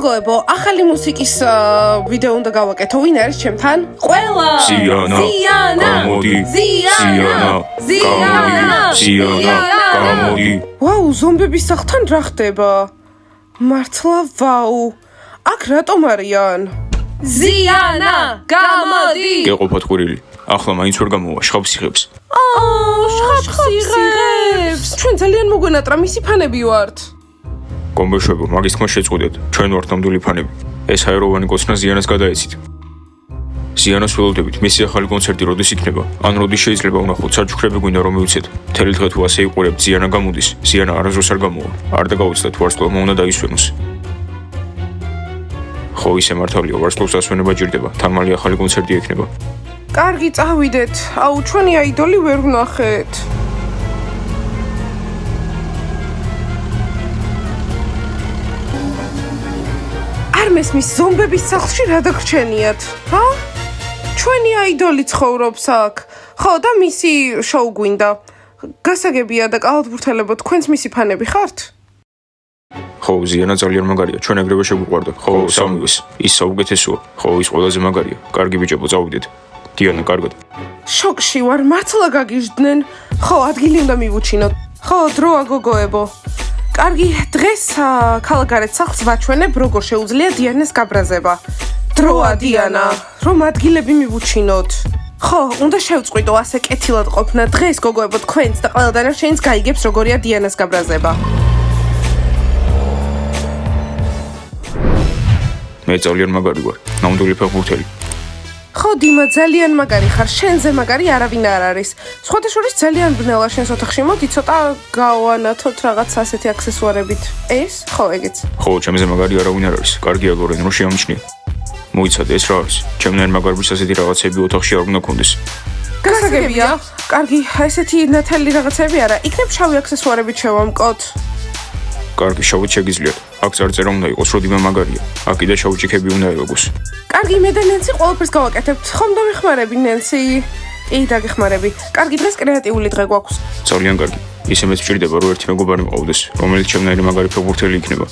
გოგოებო, ახალი მუსიკის ვიდეო უნდა გავაკეთო, ვინ არის ჩემთან? ყველა! ზიანა! გამოდი! ვაუ, ზომბების სახლთან რა ხდება? მართლა ვაუ. აქ რატომ არიან? ზიანა! გამოდი! გეყოფათ ყვირილი. ახლა მაინც ვერ გამოვა შხაპს იღებს. შხაპს იღებს. ჩვენ ძალიან მოგვენატრა მისი ფანები ვართ. გომბეშვებო, მაგის თქმა შეწყვეტეთ. ჩვენ ვართ ნამდვილი ფანები. ეს აეროვანი კოცნა ზიანას გადაეცით. ზიანას ველოდებით, მისი ახალი კონცერტი როდის იქნება? ან როდის შეიძლება ვნახოთ? საჩუქრები გვინდა რომ მივცეთ. მთელი დღე თუ ასე იყურებთ, ზიანა გამოდის. ზიანა არასდროს არ გამოვა. არ დაგაუცდეთ ვარსკვლავმა უნდა დაისვენოს. ხო, ისე მართალია, ვარსკვლავს ასვენება ჭირდება. თან მალე ახალი კონცერტი ექნება. კარგი, წავიდეთ. აუ, ჩვენი აიდოლი ვერ ვნახეთ. არ მესმის ზომბების სახლში რა დაგრჩენიათ? ჰა? ჩვენი აიდოლი ცხოვრობს აქ. ხო, და მისი შოუ გვინდა. გასაგებია და კალათბურთელებო, თქვენც მისი ფანები ხართ? ხო, ზიანა ძალიან მაგარია. ჩვენ ეგრევე შეგვიყვარდა. ხო, სამივეს. ის საუკეთესოა. ხო, ის ყველაზე მაგარია. კარგი ბიჭებო, წავიდეთ. დიანა, კარგად. შოკში ვარ, მართლა გაგიჟდნენ. ხო, ადგილი უნდა მივუჩინოთ. ხო, დროა გოგოებო. კარგი, დღეს ქალაქგარეთ სახლს ვაჩვენებ, როგორ შეუძლია დიანას გაბრაზება. დროა დიანა, რომ ადგილები მივუჩინოთ. ხო, უნდა შევწყვიტო ასე კეთილად ყოფნა. დღეს გოგოებო, თქვენც და ყველა დანარჩენიც გაიგებს, როგორია დიანას გაბრაზება. მე ძალიან მაგარი ვარ. ნამდვილი ფეხბურთელი. ხო, დიმა, ძალიან მაგარი ხარ. შენზე მაგარი არავინ არ არის. სხვათა შორის ძალიან ბნელა შენს ოთახში. მოდი ცოტა გავანათოთ რაღაც ასეთი აქსესუარებით. ეს? ხო, ეგეც. ხო, ჩემზე მაგარი არავინ არ არის. კარგია გორენ, რომ შეამჩნია. მოიცადე, ეს რა არის? ჩემნაირ მაგარბის ასეთი რაღაცები ოთახში არ უნდა კონდეს. გასაგებია. კარგი, ესეთი ნათელი რაღაცები არა. იქნებ შავი აქსესუარებით შევამკოთ. კარგი, შავი შეგიძლიათ. აქ წარწერა უნდა იყოს, რომ დიმა მაგარია. აქ კიდე შავი ჭიქები უნდა ეღოს. კარგი, მე და ნენსი ყველაფერს გავაკეთებთ. ხომ დამეხმარები ნენსი? კი, დაგეხმარები. კარგი, დღეს კრეატიული დღე გვაქვს. ძალიან კარგი. ისე მეც ვჭირდება, რომ ერთი მეგობარი მყავდეს, რომელიც ჩემნაირი მაგარი ფეხბურთელი იქნება.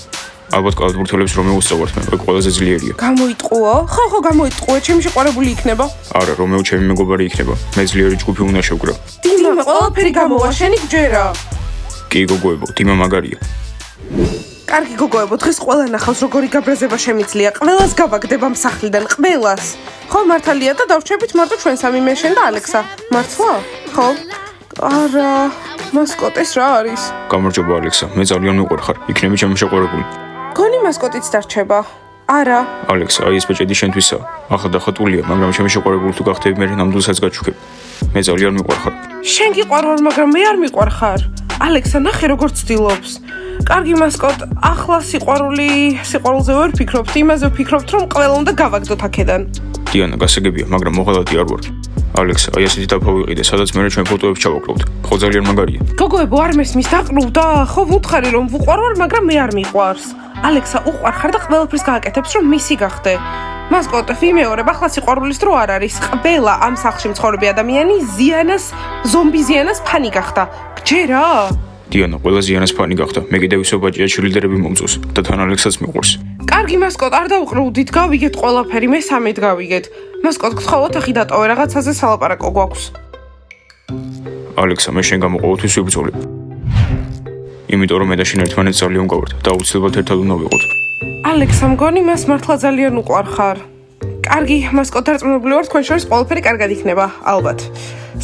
ალბათ კალათბურთელებს რომ მოვუსწავლოთ მე, ეგ ყველაზე ძლიერია. გამოიტყუო? ხო, გამოიტყუო, ჩემი შეყვარებული იქნება. არა, რომეო ჩემი მეგობარი იქნება. მე ძლიერი ჯგუფი უნდა შევკრა. დიმა, ყველაფერი გამოვა, შენი გჯერა. კი, გოგოებო, დიმა მაგარია. კარგი გოგოებო, დღეს ყველა ნახავს როგორი გაბრაზება შემიძლია. ყველას გავაგდება მსახლიდან, ყველას. ხო, მართალია და დავრჩებით მარტო ჩვენ სამი, მე, შენ და ალექსა. მართლა? ხო? არა, მასკოტეს რა არის? გამარჯობა ალექსა, მე ძალიან მიყვარხარ. იქნები ჩემი შეყვარებული. გონი მასკოტიც დარჩება? არა. ალექსა, აი ეს ბეჭედი შენთვისაა. ახლა დახატულია, მაგრამ ჩემი შეყვარებული თუ გახდები, მე ნამდვილსაც გაჩუქებ. მე ძალიან მიყვარხარ. შენ გიყვარვარ, მაგრამ მე არ მიყვარხარ. ალექსა, ნახე როგორ ცდილობს. კარგი მასკოტ, ახლა სიყვარულზე ვერ ვფიქრობთ, იმაზე ვფიქრობთ, რომ ყველა უნდა გავაგდოთ აქედან. დიანა, გასაგებია, მაგრამ მოღალატი არ ვარ. ალექსა, აი ასეთი დაფავიყიდე, სადაც მე ჩვენ ფოტოებს ჩავაკლებთ. ხო, ძალიან მაგარია. გოგოებო, არ მესმის, დაყრუვდა. ხო, ვუთხარი რომ ვუყვარვარ, მაგრამ მე არ მიყვარს. ალექსა, უყვარხარ და ყველაფერს გააკეთებს, რომ მისი გახდე. მასკოტ, ვიმეორებ, ახლა სიყვარულის დრო არ არის. ყველა ამ სახლში მცხოვრები ადამიანი ზომბი ზიანას ფანი გახდა. გჯერა? დიანა, ყველა ზიანას ფანი გახდა. მე კიდევ ისო ბაჭია შილდერები მომწოს და თან ალექსაც მიყვარს. კარგი მასკოტ, არ დაუყრუდით, გავიგეთ ყველაფერი, მე სამედ გავიგეთ. მასკოტ, გთხოვ ოთახი დატოვე, რაღაცაზე სალაპარაკო გვაქვს. ალექსა, მე შენ გამოყოლთვის ვიბრძოლე. იმიტომ რომ მე და შენ ერთმანეთს ძალიან გავართ და აუცილებლად ერთად უნდა ვიყოთ. ალექსა, მგონი მას მართლა ძალიან უყვარხარ. კარგი, მასკოტ, დარწმუნებული ვარ, თქვენ შორის ყველაფერი კარგად იქნება, ალბათ.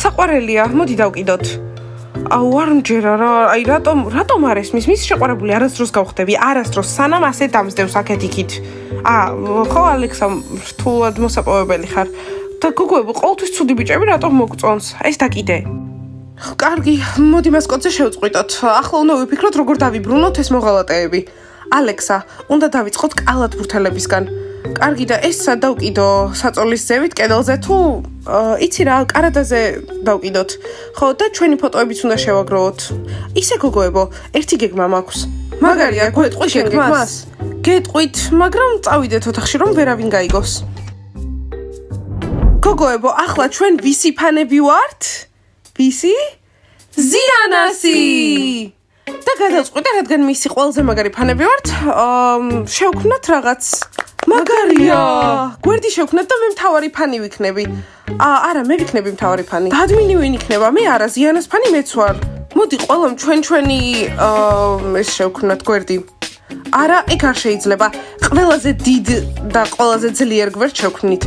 საყვარელია, მოდი დავკიდოთ. აუ, არ მჯერა რა, აი რატომ არ ესმის? მის შეყვარებული არასდროს გავხდები, არასდროს, სანამ ასე დამსდევს აქეთ-იქით. ხო, ალექსა, რთულად მოსაპოვებელი ხარ. და გოგოებო, ყოველთვის ცუდი ბიჭები რატომ მოგწონს? ეს დაკიდე. კარგი, მოდი მასკოტზე შევწყვიტოთ. ახლა უნდა ვიფიქროთ, როგორ დავიბრუნოთ ეს მოღალატეები. ალექსა, უნდა დავიწყოთ კალათბურთელებისგან. კარგი და ეს სად დავკიდო? საწოლის ზევით, კედელზე თუ იცი რა, კარადაზე დავკიდოთ. ხო, და ჩვენი ფოტოებიც უნდა შევაგროვოთ. ისე გოგოებო, ერთი გეგმა მაქვს. მაგარია, გვეტყვით გეგმას? გეტყვით, მაგრამ წავიდეთ ოთახში, რომ ვერავინ გაიგოს. გოგოებო, ახლა ჩვენ ვისი ფანები ვართ? ვისი? ზიანასი! და გადავწყვიტე, რადგან მისი ყველაზე მაგარი ფანები ვართ, შევქმნათ რაღაც მაგარია. გვერდი შევქმნათ და მე მთავარი ფანი ვიქნები. არა, მე ვიქნები მთავარი ფანი. და ადმინი ვინ იქნება? მე არა, ზიანას ფანი მეც ვარ. მოდი, ყველამ ჩვენი ეს შევქმნათ გვერდი. არა, ეგ არ შეიძლება. ყველაზე დიდ და ყველაზე ძლიერ გვერდს შევქმნით.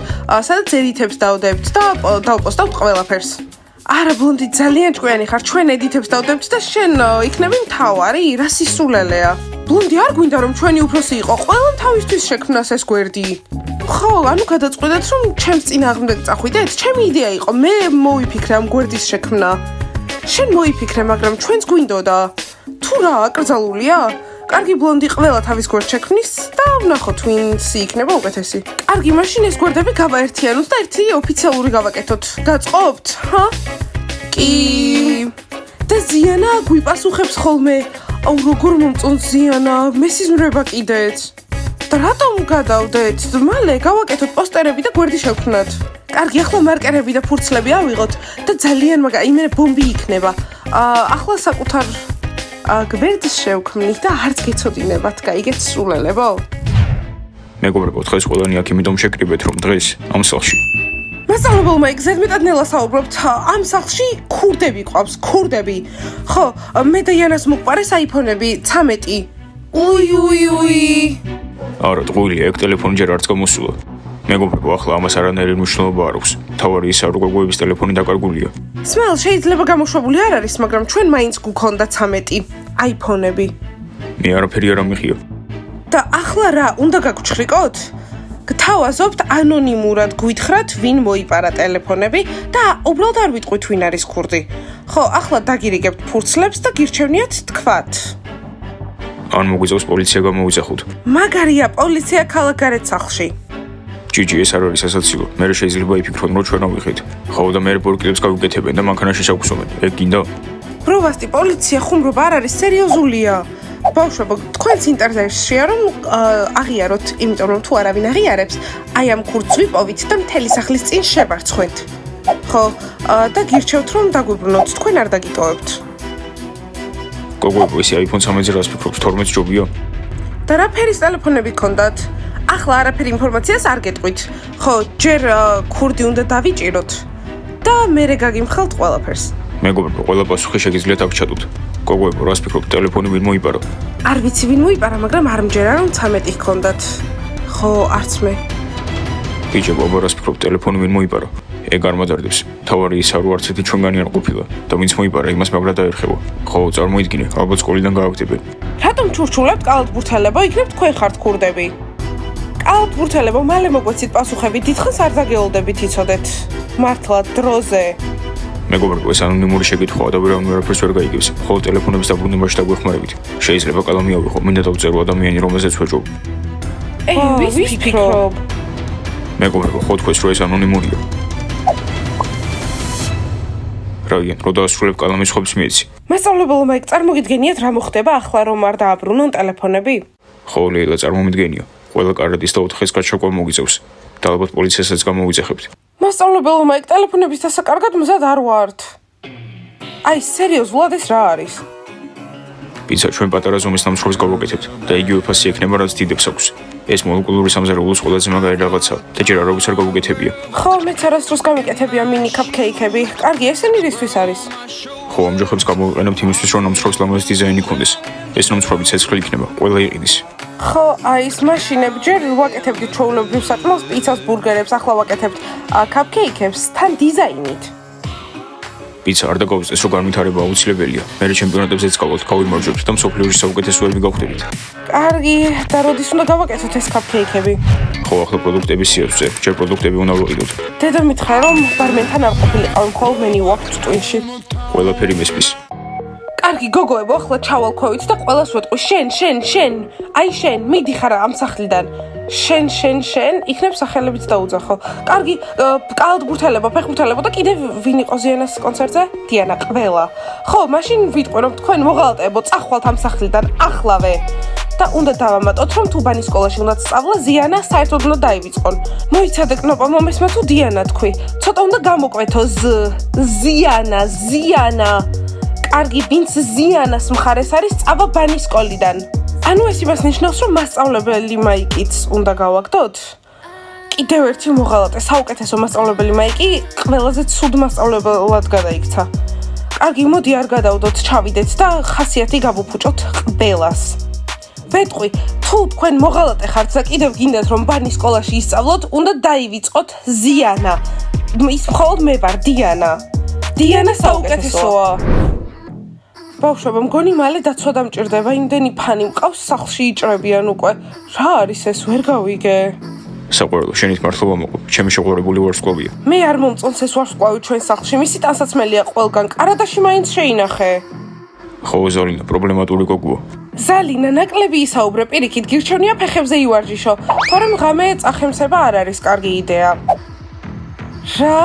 სადაც ედიტებს დავდებთ და დავპოსტავთ ყველაფერს. არა, ბლონდი, ძალიან ჭკვიანი ხარ. ჩვენ ედიტებს დავდებთ და შენ იქნები მთავარი? რა სისულელეა. ბლონდი, არ გვინდა რომ ჩვენი უფროსი იყო. ყველამ თავისთვის შექმნას ეს გვერდი. ხო, ანუ გადაწყვეტეთ რომ ჩემს წინააღმდეგ წახვიდეთ? ჩემი იდეა იყო. მე მოვიფიქრე ამ გვერდის შექმნა. შენ მოიფიქრე, მაგრამ ჩვენც გვინდოდა. თუ რა, აკრძალულია? კარგი, ბლონდი, ყველა თავის გვერდს შექმნის და ვნახოთ ვინც იქნება უკეთესი. კარგი, მაშინ ეს გვერდები გავაერთიანოთ და ერთი ოფიციალური გავაკეთოთ. გაწყობთ? ჰა? კი. და ზიანა გვიპასუხებს ხოლმე. აუ, როგორ მომწონს ზიანა, მესიზმრება კიდეც. და რატომ გადავდეთ? მალე გავაკეთოთ პოსტერები და გვერდი შევქმნათ. კარგი, ახლა მარკერები და ფურცლები ავიღოთ და ძალიან იმენე ბომბი იქნება. ახლა საკუთარ გვერდს შევქმნით და არც გეცოდინებათ, გაიგეთ სულელებო? მეგობრებო, დღეს ყველანი აქ იმიტომ შეკრიბეთ, რომ დღეს ამ სახლში მასწავლებელმა იქ ზედმეტად ნელა საუბრობთ. ამ სახლში ქურდები ყავს, ქურდები. ხო, მე და იანას მოყარეს აიფონები 13. უი. არა, ტყუილია, ეგ ტელეფონი ჯერ არც გამოსულა. მეგობრებო, ახლა ამას არანაირი მნიშვნელობა არ აქვს. თავარი ისა, რომ გოგოების ტელეფონი დაკარგულია. სმელ, შეიძლება გამოშვებული არ არის, მაგრამ ჩვენ მაინც გვქონდა 13 აიფონები. მე არაფერი არ ამიხია. და ახლა რა, უნდა გაგჩხრიკოთ? გთავაზობთ ანონიმურად გვითხრათ, ვინ მოიპარა ტელეფონები და უბრალოდ არ ვიტყვით, ვინ არის ქურდი. ხო, ახლა დაგირიგებთ ფურცლებს და გირჩევნიათ თქვათ. ან მოგვიწევს პოლიცია გამოვიძახოთ. მაგარია, პოლიცია ქალაქ გარეთ სახლში. ჯიჯი, ეს არ არის სასაცილო. მე შეიძლება იფიქრონ, რომ ჩვენ ავიხეთ. ხო, და მე პორკილებს გავუკეთებენ და მანქანაში ჩავგვსომენ. ეგ გინდა? პროვასტი, პოლიცია ხუმრობა არ არის სერიოზულია. ბავშვებო, თქვენს ინტერესშია რომ აღიაროთ, იმიტომ რომ თუ არავინ აღიარებს, აი ამ ქურდს ვიპოვით და მთელი სახლის წინ შევარცხვით. ხო, და გირჩევთ რომ დაგვიბრუნოთ, თქვენ არ დაგიტოვებთ. გოგოებო, ისი iPhone 13-ზე რას ფიქრობთ? 12 ჯობია? და რა ფერის ტელეფონები გქონდათ? ახლა არაფერი ინფორმაციას არ გეტყვით. ხო, ჯერ ქურდი უნდა დავიჭიროთ და მერე გაგიმხელთ ყველაფერს. მეგობრებო, ყველა პასუხი შეგიძლიათ აქ ჩადოთ. გოგოებო, რას ფიქრობთ, ტელეფონი ვინ მოიპარა? არ ვიცი ვინ მოიპარა, მაგრამ არ მჯერა რომ 13 გქონდათ. ხო, არც მე. ბიჭებო, რას ფიქრობთ, ტელეფონი ვინ მოიპარა? ეგ არ მადარდებს. თავარი ისა, რომ არც ერთი ჩვენგანი არ ყოფილა და ვინც მოიპარა, იმას მაგრად დაერხება. ხო, წარმოიდგინე, ალბათ სკოლიდან გააგდებენ. რატომ ჩურჩულებთ კალათბურთელებო? იქნებ თქვენ ხართ ქურდები. კალათბურთელებო, მალე მოგვეცით პასუხები, დიდხანს არ დაგეოლდებით იცოდეთ. მართლა დროზე. მეგობრებო, ეს ანონიმური შეკითხვაა და ვერავაფერს ვერ გაიგებს. ხოლო ტელეფონების დაბრუნებაში დაგვეხმარებით. შეიძლება კალამი ავიღო, მინდა დავწერო ადამიანი, რომელზეც ვეჯობ. ვის ვფიქრობ? მეგობრებო, ხო თქვენს რომ ეს ანონიმურია. რაიან, რო დაასრულებ კალამის ხობის მიეცი. მასწავლებელმა იქ წარმოგიდგენიათ რა მოხდება ახლა რომ არ დააბრუნონ ტელეფონები? ხო, ლეილა, წარმომიდგენია. ყველა კარადის და 4-ის გაჩაკვა მოგიწევს. და ალბათ პოლიციასაც გამოვიძახებთ. მასწავლებელმა იქ ტელეფონების დასაკარგად მზად არ ვართ. აი, სერიოზულად ეს რა არის? პიცა, ჩვენ პატარა ზომის ნამსხვრევს გავაკეთებთ და იგივე ფასი ექნება, რაც დიდებს აქვს. ეს მოლეკულური სამზარეულოს ყველაზე მაგარი რაღაცა და ჯერ არავის არ გავუკეთებია. ხო, მეც არასდროს გამიკეთებია მინი კაპკეიქები. კარგი, ესენი რისთვის არის? ხო, ამჯერადაც გამოვიყენებთ იმისთვის, რომ ნამსხვრევს ლამაზი დიზაინი ქონდეს. ეს ნამსხვრევი ცეცხლი იქნება, ყველა იყიდის. ხო, აი ეს მაშინები ჯერ ვაკეთებთ ჩვეულებრივ საჭმელს, პიცას, ბურგერებს, ახლა ვაკეთებთ კაპკეიქებს თან დიზაინით. პიცა არ დაგავიწყდეს, რომ განვითარება აუცილებელია. მე ჩემპიონატებზე წავთ, გავიმარჯვებთ და მსოფლიოში საუკეთესოები გავხდებით. კარგი, და როდის უნდა გავაკეთოთ ეს კაპკეიქები? ხო, ახლა პროდუქტების სიახლოვე, ჯერ პროდუქტები უნდა ვიყიდოთ. დედა მითხრა, რომ ბარმენთან არ ყოფილიყავ, მხოლოდ მენი ვაქვს ტვინში. ყველაფერი მესმის. კარგი, გოგოებო, ახლა ჩავალქვევით და ყველას ვეტყვი, შენ, აი შენ, მიდი ხარ ამ სახლიდან. შენ, იქნებ სახელებიც დაუძახო. კარგი, კალათბურთელებო, ფეხბურთელებო და კიდევ ვინ იყო ზიანას კონცერტზე? დიანა, ყველა. ხო, მაშინ ვიტყვი, რომ თქვენ მოღალატეებო, წახვალთ ამ სახლიდან ახლავე. და უნდა დავამატოთ, რომ თუბანის სკოლაში უნდა სწავლა, ზიანა საერთოდ უნდა დაივიწყონ. მოიცადე კნოპა მომესმა თუ დიანა თქვი. ცოტა უნდა გამოკვეთო ზიანა. კარგი, ვინც ზიანას მხარეს არის წავა ბანის სკოლიდან. ანუ ეს იმას ნიშნავს, რომ მასწავლებელი მაიკიც უნდა გავაგდოთ? კიდევ ერთი მოღალატე, საუკეთესო მასწავლებელი მაიკი ყველაზე ცუდ მასწავლებელად გადაიქცა. კარგი, მოდი არ გადავდოთ, ჩავიდეთ და ხასიათი გავუფუჭოთ ყველას. ვეტყვი, თუ თქვენ მოღალატე ხართ და კიდევ გინდათ რომ ბანის სკოლაში ისწავლოთ, უნდა დაივიწყოთ ზიანა. ის მხოლოდ მე ვარ, დიანა. დიანა საუკეთესოა. ბავშვებო, მგონი მალე დაცვა დამჭირდება, იმდენი ფანი მყავს, სახლში იჭრებიან უკვე. რა არის ეს, ვერ გავიგე. საყვარელო, შენით მართლობა მოყვა. ჩემი შეყვარებული ვარსკვლავია. მე არ მომწონს ეს ვარსკვლავი ჩვენ სახლში, მისი ტანსაცმელია ყველგან. კარადაში მაინც შეინახე. ხო, ზალინა, პრობლემატური გოგოა. ზალინა, ნაკლები ისაუბრე, პირიქით გირჩევნია ფეხებზე ივარჯიშო. თორემ ღამე წახემსება არ არის კარგი იდეა. რა?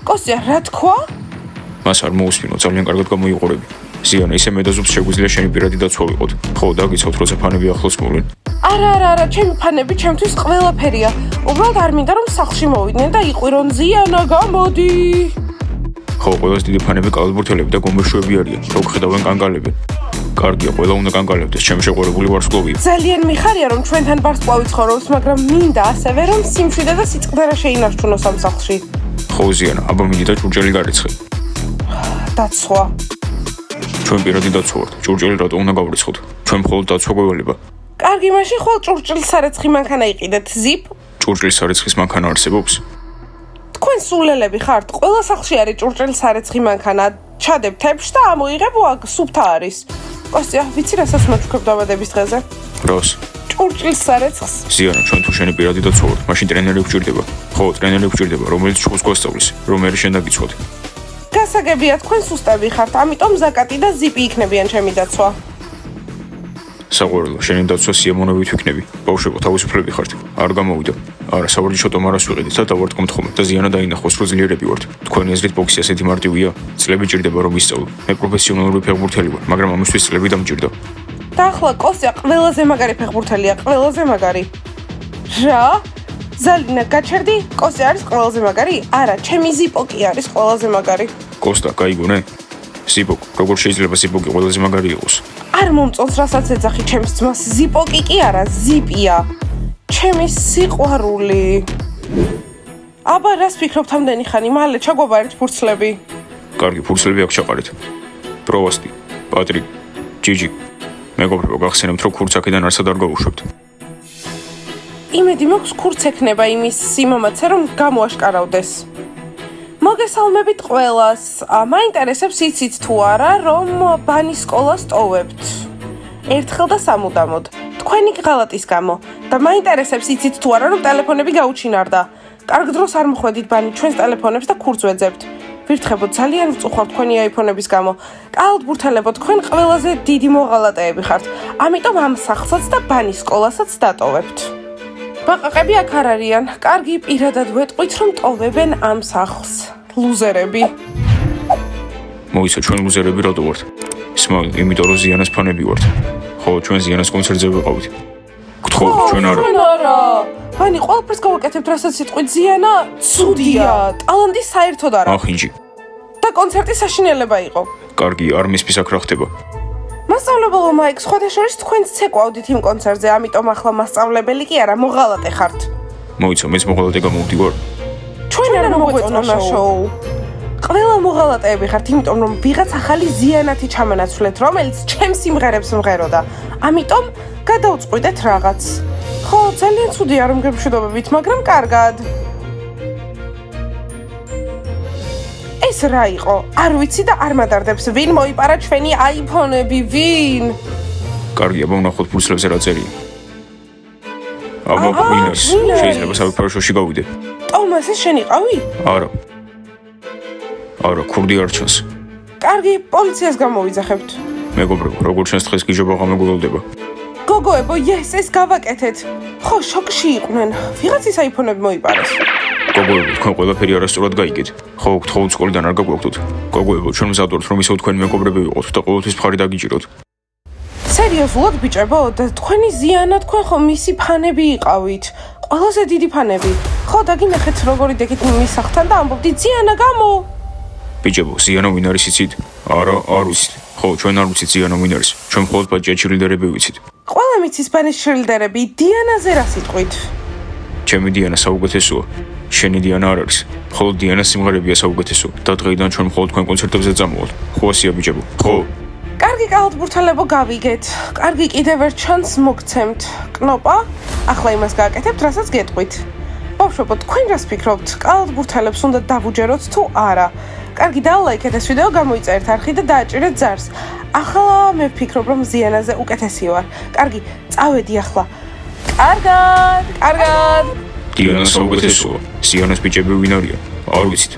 კოსტია, რა თქვა? მას არ მოусმინო, ძალიან კარგად გამოიყურები. ზიანა, ისე მედაზობს შეგვიძლია შენი პირადი დაცვა ვიყოთ. ხო, დაგიცავთ, როცა ფანები ახლოს მოვლენ. არა, ჩემი ფანები ჩემთვის ყველაფერია. უბრალოდ არ მინდა რომ სახლში მოვიდნენ და იყვირონ ზიანა, გამოდი. ხო, ყველას დიდი ფანები კალათბურთელები და გომბეშვები არიან. რო გხედავენ კანკალებენ. კარგია, ყველა უნდა კანკალებდეს, ჩემი შეყვარებული ვარსკვლავია. ძალიან მიხარია რომ ჩვენთან ვარსკვლავი ცხოვრობს, მაგრამ მინდა ასევე რომ სიმშვიდე და სიწყდარა შეინარჩუნოს ამ სახლში. ხო, ზიანა, აბა მიდი და ჭურჭელი გარიცხე. დაცვა. ჩვენ პირადი დაცვა ვართ. ჭურჭელი რატო უნდა გავრიცხოთ? ჩვენ მხოლოდ დაცვა გვევალება. კარგი, მაშინ ხოლ ჭურჭლის სარეცხი მანქანა იყიდეთ, ზიპ. ჭურჭლის სარეცხის მანქანა არსებობს? თქვენ სულელები ხართ, ყველა სახლში არის ჭურჭლის სარეცხი მანქანა. ჩადებ თებში და ამოიღებ აქ სუფთა არის. კოსტია, ვიცი რასაც მოჩუქებ დაბადების დღეზე? რას? ჭურჭლის სარეცხს. ზიანა, ჩვენ თუ შენი პირადი დაცვა ვართ, მაშინ ტრენერი გვჭირდება. ხო, ტრენერი გვჭირდება, რომელიც ჩხუბს გვასწავლის, რომ მე შენ დაგიცვათ. გასაგებია, თქვენ სუსტები ხართ, ამიტომ ზაკატი და ზიპი იქნებიან ჩემი დაცვა. საყვარელო, შენი დაცვა სიამოვნებით ვიქნები. ბავშვებო, თავისუფლები ხართ. არ გამოვიდა. არა, სავარჯიშო ტომარას ვიყიდით და დავარტყმთ ხოლმე და ზიანა დაინახოს, რომ ძლიერები ვართ. თქვენი აზრით ბოქსი ასეთი მარტივია? წლები ჭირდება რომ ისწავლო. მე პროფესიონალური ფეხბურთელი ვარ, მაგრამ ამისთვის წლები დამჭირდა. და ახლა კოსტია ყველაზე მაგარი ფეხბურთელია, ყველაზე მაგარი. რა? ზალინა, გაჩერდი? კოსტია არის ყველაზე მაგარი? არა, ჩემი ზიპოკი არის ყველაზე მაგარი. კოსტა, გაიგონე? ზიპოკ, როგორ შეიძლება ზიპოკი ყველაზე მაგარი იყოს? არ მომწონს რასაც ეძახი ჩემს ძმას, ზიპოკი კი არა, ზიპია. ჩემი სიყვარული. აბა რას ფიქრობთ ამდენი ხანი? მალე ჩაგვაბარეთ ფურცლები. კარგი, ფურცლები აქ ჩაყარეთ. პროვასტი, პატრიკ, ჯიჯი. მეგობრებო, გახსენებთ, რომ ქურც აქედან არსად არ გავუშვებთ. იმედი მაქვს ქურც ექნება იმის სიმამაცე, რომ გამოაშკარავდეს. მოგესალმებით ყველას. მაინტერესებს იცით თუ არა, რომ ბანის სკოლას ტოვებთ. ერთხელ და სამუდამოდ. თქვენი ღალატის გამო. და მაინტერესებს იცით თუ არა, რომ ტელეფონები გაუჩინარდა. კარგ დროს არ მოხვედით ბანი ჩვენს ტელეფონებს და ქურს ვეძებთ. ვირთხებოთ, ძალიან ვწუხავთ თქვენი აიფონების გამო. კალათბურთელებო, თქვენ ყველაზე დიდი მოღალატეები ხართ. ამიტომ ამ სახლსაც და ბანის სკოლასაც დატოვებთ. ბაყაყები აქ არ არიან. კარგი, პირადად ვეტყვით, რომ ტოვებენ ამ სახლს. ლუზერები. მოიცა, ჩვენ ლუზერები რატო ვართ? სმაილ, იმიტომ რომ ზიანას ფანები ვართ. ხო, ჩვენ ზიანას კონცერტზე ვიყავით. გთხოვთ, ჩვენ არა. ბანი, ყველაფერს გავაკეთებთ, რასაც იტყვით, ზიანა ცუდია. ტალანტი საერთოდ არა. ახინჯი. და კონცერტი საშინელება იყო. კარგი, არ მისფის აქ რა ხდება. მასწავლებელო მაიკ, სხვათა შორის თქვენც ცეკვავდით იმ კონცერტზე, ამიტომ ახლა მასწავლებელი კი არა, მოღალატე ხართ. მოიცა, მეც მოღალატე გამოვდივარ. ჩვენ არ მოგვეწონა შოუ. ყველა მოღალატეები ხართ, იმიტომ რომ ვიღაც ახალი ზიანათი ჩამანაცვლეთ, რომელიც ჩემს სიმღერებს მღეროდა. ამიტომ გადავწყვიტეთ რაღაც. ხო, ძალიან ცუდია რომ გემშვიდობებით, მაგრამ კარგად. ეს რა იყო? არ ვიცი და არ მადარდებს. ვინ მოიპარა ჩვენი აიფონები? ვინ? კარგი, აბა ვნახოთ ფურცლებზე რა წერია. აბა, ვინას? შეიძლება საფრთხე შოში გავიდე. ტომას, ეს შენ იყავი? არა. არა, ქურდი არ ჩანს. კარგი, პოლიციას გამოვიძახებთ. მეგობრებო, როგორ ჩანს დღეს გიჟობა ღამე გულდება. გოგოებო, ეს გავაკეთეთ. ხო, შოკში იყვნენ. ვიღაცის აიფონები მოიპარეს. გოგოებო, თქვენ ყველაფერი არასწორად გაიგეთ. ხო, გთხოვთ სკოლიდან არ გაგვაგვდოთ. გოგოებო, ჩვენ მზადობთ რომ ისევ თქვენი მეგობრები ვიყოთ და ყოველთვის მხარი დაგიჭიროთ. სერიოზულად ბიჭებო, და თქვენი ზიანა თქვენ ხო მისი ფანები იყავით. ყველაზე დიდი ფანები. ხო, დაგინახეთ როგორი დეკით მის სახლთან და ამბობდით ზიანა გამო. ბიჭებო, ზიანა ვინ არის იცით? არა, არ ვიცით. ხო, ჩვენ არ ვიცით ზიანა ვინ არის. ჩვენ მხოლოდ ბაჭია ჩილდერები ვიცით. ყველა მიცის ბანის შრილდერები, დიანაზე რა სიტყვით? ჩემი დიანა საუკეთესოა. შენი დიანა არ არის. მხოლოდ დიანას სიმღერებია საუკეთესო და დღეიდან ჩვენ მხოლოდ თქვენ კონცერტებზე წამოვალთ. ხო ასია ბიჭებო? ხო. კარგი კალათბურთელებო გავიგეთ. კარგი კიდევ ერთ ჩანს მოგცემთ. კნოპა, ახლა იმას გააკეთებთ, რასაც გეტყვით. ბავშვებო, თქვენ რას ფიქრობთ? კალათბურთელებს უნდა დავუჯეროთ თუ არა? კარგი, დალაიქეთ ეს ვიდეო, გამოიწერეთ არხი და დააჭერეთ ზარს. ახლა მე ვფიქრობ, რომ ზიანაზე უკეთესი ვარ. კარგი, წავედი ახლა. კარგად. დიანა საუკეთესოა. ზიანას ბიჭები ვინ არიან? არ ვიცით.